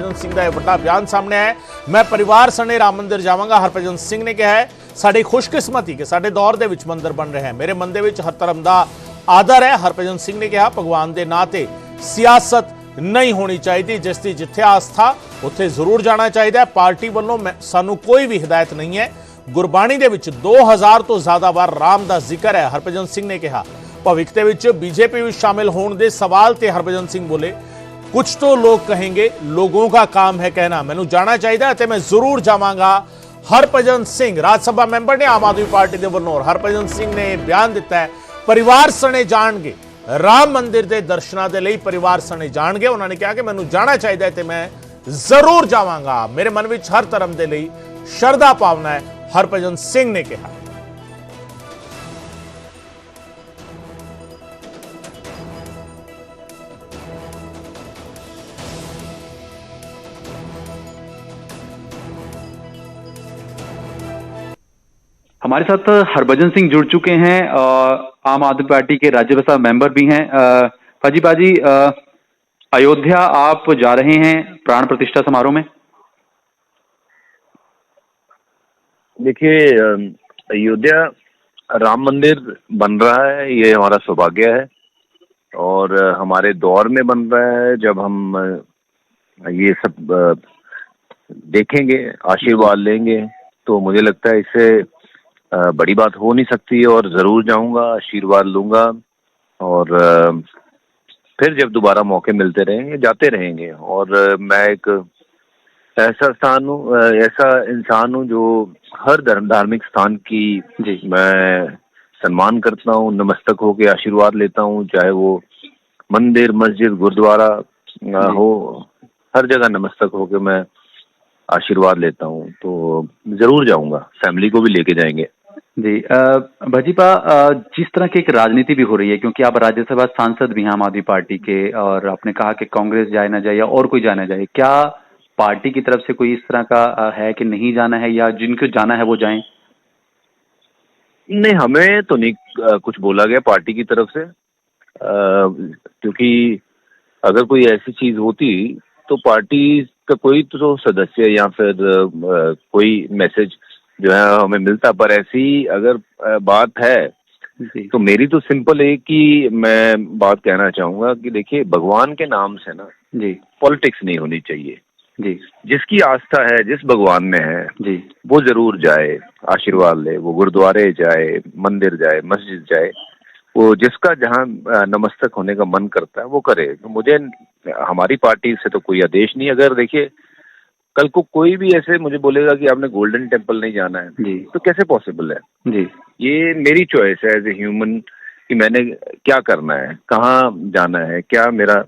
ਹਰਭਜਨ ਸਿੰਘ ਦਾ ਇਹ ਵੱਡਾ ਬਿਆਨ ਸਾਹਮਣੇ ਆਇਆ ਹੈ। ਮੈਂ ਪਰਿਵਾਰ ਸਣੇ ਰਾਮ ਮੰਦਿਰ ਜਾਵਾਂਗਾ, ਹਰਭਜਨ ਸਿੰਘ ਨੇ ਕਿਹਾ ਹੈ। ਸਾਡੀ ਖੁਸ਼ਕਿਸਮਤੀ ਕਿ ਸਾਡੇ ਦੌਰ ਦੇ ਵਿੱਚ ਮੰਦਿਰ ਬਣ ਰਿਹਾ ਹੈ। ਮੇਰੇ ਮਨ ਦੇ ਵਿੱਚ ਹਰ ਧਰਮ ਦਾ ਆਦਰ ਹੈ। ਹਰਭਜਨ ਸਿੰਘ ਨੇ ਕਿਹਾ ਭਗਵਾਨ ਦੇ ਨਾਂ ਤੇ ਸਿਆਸਤ नहीं होनी चाहिए, जिसकी जिथे आस्था उत्थे जरूर जाना चाहिए। पार्टी वालों सानू कोई भी हिदायत नहीं है। गुरबाणी दे विच 2000 तो ज्यादा बार राम दा जिक्र है, हरभजन सिंह ने कहा। भविख दे विच बीजेपी भी शामिल होने दे सवाल ते हरभजन सिंह बोले कुछ तो लोग कहेंगे, लोगों का काम है कहना, मैनू जाना चाहिए ते मैं जरूर जावांगा। हरभजन सिंह राज्यसभा मैंबर ने आम आदमी पार्टी के वलों हरभजन सिंह ने बयान दिता है परिवार सने जाणगे, राम मंदिर के दर्शनों के लिए परिवार सने जाणगे। उन्होंने कहा कि मैनू जाना चाहिए तो मैं जरूर जावांगा, मेरे मन में हर धर्म के लिए श्रद्धा भावना है, हरभजन सिंह ने कहा। हमारे साथ हरभजन सिंह जुड़ चुके हैं, आम आदमी पार्टी के राज्यसभा मेंबर भी हैं। फजी बाजी, अयोध्या आप जा रहे हैं प्राण प्रतिष्ठा समारोह में। देखिए, अयोध्या राम मंदिर बन रहा है, ये हमारा सौभाग्य है और हमारे दौर में बन रहा है। जब हम ये सब देखेंगे, आशीर्वाद लेंगे, तो मुझे लगता है इससे बड़ी बात हो नहीं सकती और ज़रूर जाऊंगा, आशीर्वाद लूंगा और फिर जब दोबारा मौके मिलते रहेंगे जाते रहेंगे। और मैं एक ऐसा स्थान हूँ, ऐसा इंसान हूँ जो हर धार्मिक स्थान की मैं सम्मान करता हूँ, नमस्तक होके आशीर्वाद लेता हूँ, चाहे वो मंदिर, मस्जिद, गुरुद्वारा हो, हर जगह नमस्तक होके मैं आशीर्वाद लेता हूँ। तो जरूर जाऊंगा, फैमिली को भी लेके जाएंगे। जी भजीपा, जिस तरह की एक राजनीति भी हो रही है, क्योंकि आप राज्यसभा सांसद भी हैं आम आदमी पार्टी के, और आपने कहा कि कांग्रेस जाए ना जाए या और कोई जाना जाए, क्या पार्टी की तरफ से कोई इस तरह का है कि नहीं जाना है या जिनको जाना है वो जाएं? नहीं, हमें तो नहीं कुछ बोला गया पार्टी की तरफ से, क्योंकि अगर कोई ऐसी चीज होती तो पार्टी का कोई तो सदस्य या फिर कोई मैसेज जो है हमें मिलता। पर ऐसी अगर बात है तो मेरी तो सिंपल एक ही मैं बात कहना चाहूंगा कि देखिए, भगवान के नाम से ना जी पॉलिटिक्स नहीं होनी चाहिए जी। जिसकी आस्था है, जिस भगवान में है जी, वो जरूर जाए, आशीर्वाद ले, वो गुरुद्वारे जाए, मंदिर जाए, मस्जिद जाए, वो जिसका जहाँ नमस्तक होने का मन करता है वो करे। तो मुझे हमारी पार्टी से तो कोई आदेश नहीं। अगर देखिए कल को कोई भी ऐसे मुझे बोलेगा कि आपने गोल्डन टेम्पल नहीं जाना है जी, तो कैसे पॉसिबल है जी। ये मेरी चॉइस है एज ए ह्यूमन कि मैंने क्या करना है, कहाँ जाना है, क्या मेरा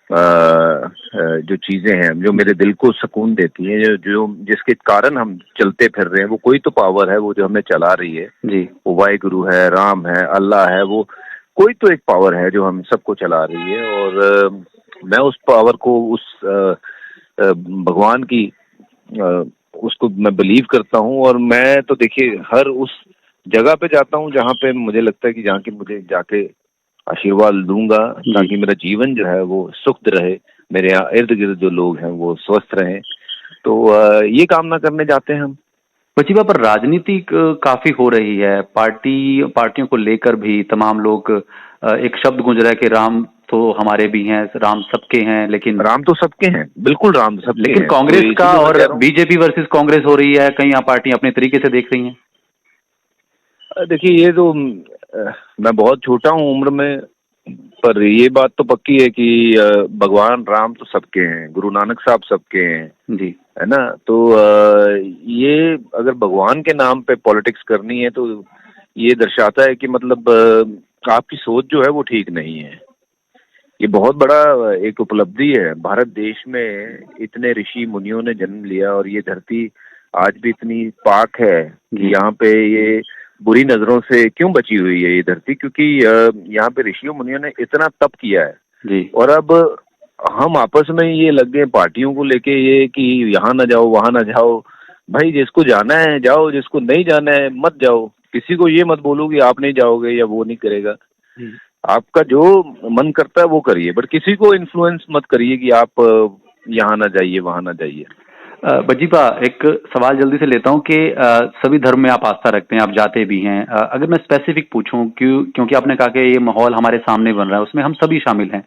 जो चीजें हैं जो मेरे दिल को सुकून देती हैं, जो जिसके कारण हम चलते फिर रहे हैं, वो कोई तो पावर है वो जो हमें चला रही है जी। वो वाहिगुरु है, राम है, अल्लाह है, वो कोई तो एक पावर है जो हम सबको चला रही है। और मैं उस पावर को, उस भगवान की उसको मैं बिलीव करता हूँ। और मैं तो देखिए हर उस जगह पे जाता हूँ जहाँ पे मुझे लगता है कि जहाँ के मुझे जाके आशीर्वाद दूंगा ताकि मेरा जीवन जो है वो सुखद रहे, मेरे यहाँ इर्द गिर्द जो लोग हैं वो स्वस्थ रहें। तो ये कामना करने जाते हैं हम। बचीबा, पर राजनीति काफी हो रही है, पार्टियों को लेकर भी तमाम लोग, एक शब्द गूंज रहा है कि राम तो हमारे भी हैं, राम सबके हैं, लेकिन राम तो सबके हैं, बिल्कुल राम सबके हैं। लेकिन कांग्रेस का और बीजेपी वर्सेस कांग्रेस हो रही है, कई पार्टियां अपने तरीके से देख रही हैं। देखिए, ये तो मैं बहुत छोटा हूँ उम्र में, पर ये बात तो पक्की है कि भगवान राम तो सबके हैं, गुरु नानक साहब सबके हैं जी, है ना। तो ये अगर भगवान के नाम पे पॉलिटिक्स करनी है तो ये दर्शाता है कि मतलब आपकी सोच जो है वो ठीक नहीं है। ये बहुत बड़ा एक उपलब्धि है, भारत देश में इतने ऋषि मुनियों ने जन्म लिया और ये धरती आज भी इतनी पाक है कि यहाँ पे ये बुरी नजरों से क्यों बची हुई है ये धरती, क्योंकि यहाँ पे ऋषियों मुनियों ने इतना तप किया है जी। और अब हम आपस में ये लग गए पार्टियों को लेके ये कि यहाँ ना जाओ, वहां ना जाओ। भाई, जिसको जाना है जाओ, जिसको नहीं जाना है मत जाओ। किसी को ये मत बोलो कि आप नहीं जाओगे या वो नहीं करेगा। आपका जो मन करता है वो करिए, बट किसी को इन्फ्लुएंस मत करिए कि आप यहाँ ना जाइए, वहाँ ना जाइए। बजीपा, एक सवाल जल्दी से लेता हूँ कि सभी धर्म में आप आस्था रखते हैं, आप जाते भी हैं। अगर मैं स्पेसिफिक पूछूं, क्योंकि आपने कहा कि ये माहौल हमारे सामने बन रहा है, उसमें हम सभी शामिल हैं।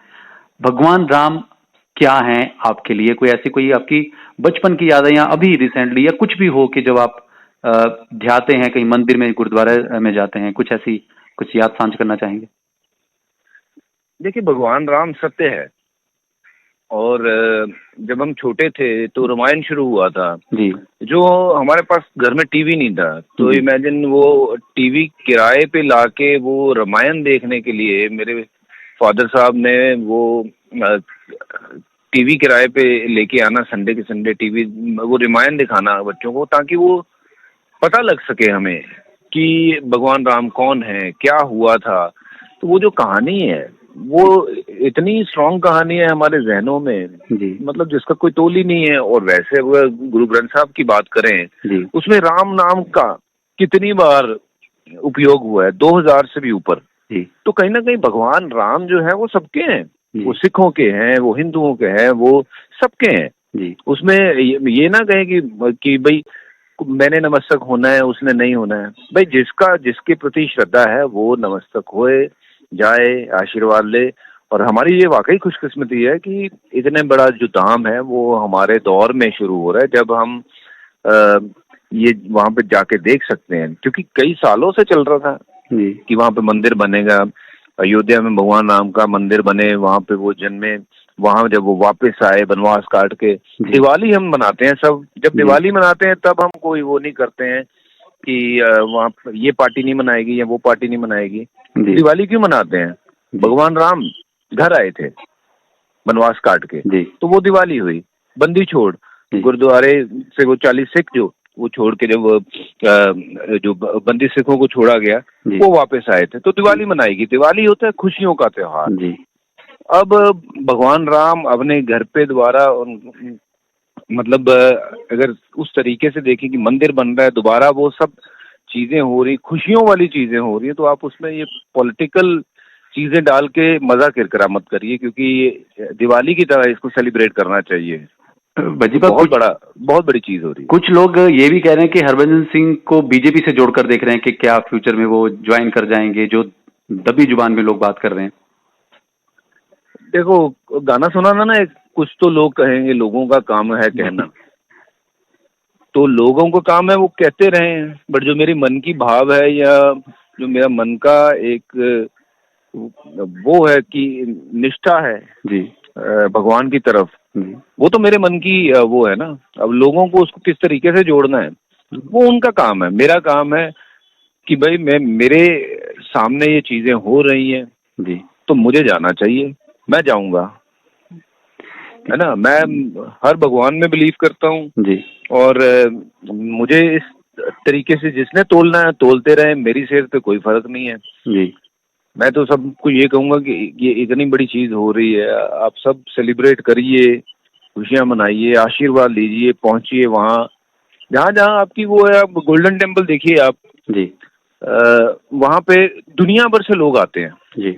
भगवान राम क्या हैं आपके लिए? कोई ऐसी कोई आपकी बचपन की यादें या अभी रिसेंटली या कुछ भी हो कि जब आप ध्याते हैं, कहीं मंदिर में, गुरुद्वारा में जाते हैं, कुछ ऐसी कुछ याद साझा करना चाहेंगे? देखिए, भगवान राम सत्य है। और जब हम छोटे थे तो रामायण शुरू हुआ था। जी। जो हमारे पास घर में टीवी नहीं था, तो जी। इमेजिन वो टीवी किराए पे लाके वो रामायण देखने के लिए मेरे फादर साहब ने वो टीवी किराए पे लेके आना, संडे के संडे टीवी, वो रामायण दिखाना बच्चों को, ताकि वो पता लग सके हमें कि भगवान राम कौन है, क्या हुआ था। तो वो जो कहानी है वो इतनी स्ट्रॉन्ग कहानी है हमारे जहनों में, जी। मतलब जिसका कोई तोल ही नहीं है। और वैसे अगर गुरु ग्रंथ साहब की बात करें, जी। उसमें राम नाम का कितनी बार उपयोग हुआ है, 2000 से भी ऊपर। जी। तो कहीं ना कहीं भगवान राम जो है वो सबके हैं, जी। वो सिखों के हैं, वो हिंदुओं के हैं, वो सबके हैं। जी। उसमें ये ना कहें कि भाई मैंने नमस्तक होना है, उसने नहीं होना है। भाई जिसका जिसके प्रति श्रद्धा है वो नमस्तक होए, जाए, आशीर्वाद ले। और हमारी ये वाकई खुशकिस्मती है कि इतने बड़ा जो धाम है वो हमारे दौर में शुरू हो रहा है, जब हम ये वहां पे जाके देख सकते हैं। क्योंकि कई सालों से चल रहा था जी। कि वहां पे मंदिर बनेगा, अयोध्या में भगवान राम का मंदिर बने, वहां पे वो जन्मे, वहां जब वो वापस आए बनवास काट के। दिवाली हम मनाते हैं सब, जब दिवाली मनाते हैं तब हम कोई वो नहीं करते हैं कि वहाँ ये पार्टी नहीं मनाएगी या वो पार्टी नहीं मनाएगी। दिवाली क्यों मनाते हैं? भगवान राम घर आए थे बनवास काट के, तो वो दिवाली हुई। बंदी छोड़, गुरुद्वारे से वो 40 सिख जो वो छोड़ के जब जो बंदी सिखों को छोड़ा गया वो वापस आए थे, तो दिवाली मनाएगी। दिवाली होता है खुशियों का त्योहार। अब भगवान राम अपने घर पे दोबारा, मतलब अगर उस तरीके से देखें कि मंदिर बन रहा है दोबारा, वो सब चीजें हो रही, खुशियों वाली चीजें हो रही है, तो आप उसमें ये पॉलिटिकल चीजें डाल के मजा किरकिरा मत करिए, क्योंकि दिवाली की तरह इसको सेलिब्रेट करना चाहिए। बजीपा, बहुत बड़ी चीज हो रही है। कुछ लोग ये भी कह रहे हैं कि हरभजन सिंह को बीजेपी से जोड़कर देख रहे हैं कि क्या फ्यूचर में वो ज्वाइन कर जाएंगे, जो दबी जुबान में लोग बात कर रहे हैं। देखो, गाना सुनाना ना, कुछ तो लोग कहेंगे, लोगों का काम है कहना, तो लोगों को काम है वो कहते रहे। बट जो मेरी मन की भाव है या जो मेरा मन का एक वो है कि निष्ठा है जी भगवान की तरफ, वो तो मेरे मन की वो है ना। अब लोगों को उसको किस तरीके से जोड़ना है वो उनका काम है। मेरा काम है कि भाई मेरे सामने ये चीजें हो रही हैं जी, तो मुझे जाना चाहिए, मैं जाऊंगा, है ना। मैं हर भगवान में बिलीव करता हूँ जी, और मुझे इस तरीके से जिसने तोलना है तोलते रहे, मेरी सेहत पे कोई फर्क नहीं है जी। मैं तो सबको ये कहूंगा कि ये इतनी बड़ी चीज हो रही है, आप सब सेलिब्रेट करिए, खुशियां मनाइए, आशीर्वाद लीजिए, पहुंचिए वहाँ जहाँ जहाँ आपकी वो है। आप गोल्डन टेम्पल देखिए आप जी, वहाँ पे दुनिया भर से लोग आते हैं जी।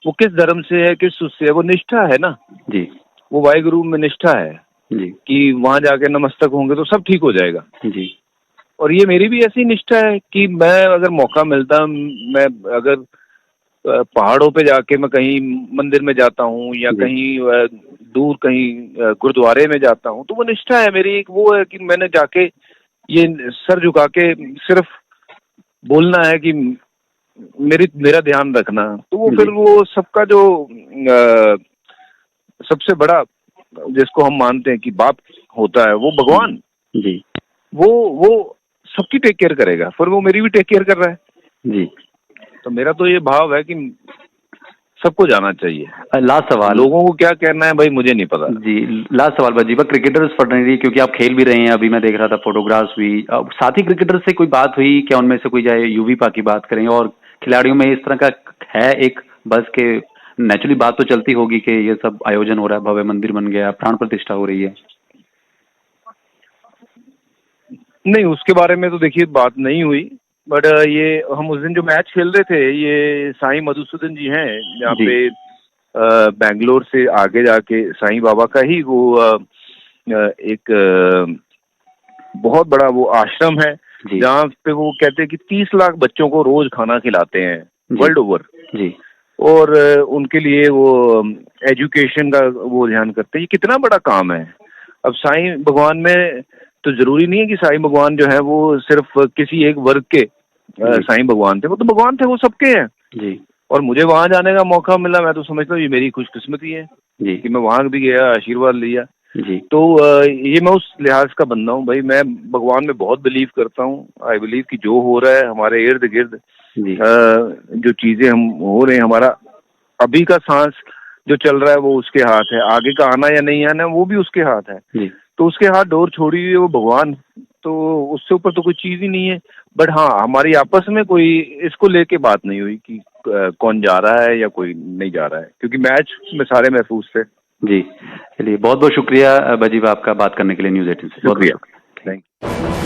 वो किस धर्म से है, किस उससे है, वो निष्ठा है ना जी, वो वाहिगुरु में निष्ठा है जी, कि वहाँ जाके नमस्तक होंगे तो सब ठीक हो जाएगा जी। और ये मेरी भी ऐसी निष्ठा है कि मैं अगर मौका मिलता, मैं अगर पहाड़ों पे जाके मैं कहीं मंदिर में जाता हूँ या कहीं दूर कहीं गुरुद्वारे में जाता हूँ, तो वो निष्ठा है मेरी। एक वो है कि मैंने जाके ये सर झुका के सिर्फ बोलना है कि मेरा ध्यान रखना। तो वो फिर वो सबका जो सबसे बड़ा जिसको हम मानते हैं कि बाप होता है वो भगवान जी, वो सबकी टेक केयर करेगा, फिर वो मेरी भी टेक केयर कर रहा है जी। तो मेरा तो ये भाव है कि सबको जाना चाहिए। लास्ट सवाल, लोगों को क्या कहना है भाई मुझे नहीं पता जी। लास्ट सवाल बजीबा, क्रिकेटर्स फर्टर्निटी, क्योंकि आप खेल भी रहे हैं, अभी मैं देख रहा था फोटोग्राफ्स भी, साथी क्रिकेटर से कोई बात हुई क्या? उनमें से कोई जाए यूवी पा की बात करें, और खिलाड़ियों में इस तरह का है एक बस के नेचुरली बात तो चलती होगी कि ये सब आयोजन हो रहा है, भव्य मंदिर बन गया, प्राण प्रतिष्ठा हो रही है। नहीं, उसके बारे में तो देखिए बात नहीं हुई। बट ये हम उस दिन जो मैच खेल रहे थे, ये साईं मधुसूदन जी हैं यहाँ पे बेंगलोर से आगे जाके साईं बाबा का ही वो एक बहुत बड़ा वो आश्रम है, जी। जहाँ पे वो कहते हैं कि 30 लाख बच्चों को रोज खाना खिलाते हैं जी। World over. जी। और उनके लिए वो एजुकेशन का वो ध्यान करते हैं। ये कितना बड़ा काम है। अब साईं भगवान में तो जरूरी नहीं है कि साईं भगवान जो है वो सिर्फ किसी एक वर्ग के साईं भगवान थे, वो तो भगवान थे, वो सबके हैं। जी। और मुझे वहां जाने का मौका मिला, मैं तो समझता हूँ ये मेरी खुशकिस्मती है जी। कि मैं वहां भी गया, आशीर्वाद लिया। जी। तो ये मैं उस लिहाज का बंदा हूँ भाई, मैं भगवान में बहुत बिलीव करता हूँ। आई बिलीव कि जो हो रहा है हमारे इर्द गिर्द, जी। जो चीजें हम हो रहे हैं, हमारा अभी का सांस जो चल रहा है वो उसके हाथ है, आगे का आना या नहीं आना वो भी उसके हाथ है। जी। तो उसके हाथ डोर छोड़ी हुई है वो भगवान, तो उससे ऊपर तो कोई चीज ही नहीं है। बट हाँ, हमारी आपस में कोई इसको लेके बात नहीं हुई कि कौन जा रहा है या कोई नहीं जा रहा है, क्योंकि मैच में सारे महफूज थे। जी, चलिए बहुत बहुत शुक्रिया बाजी आपका बात करने के लिए न्यूज़ 18 से। बहुत बहुत शुक्रिया, थैंक यू।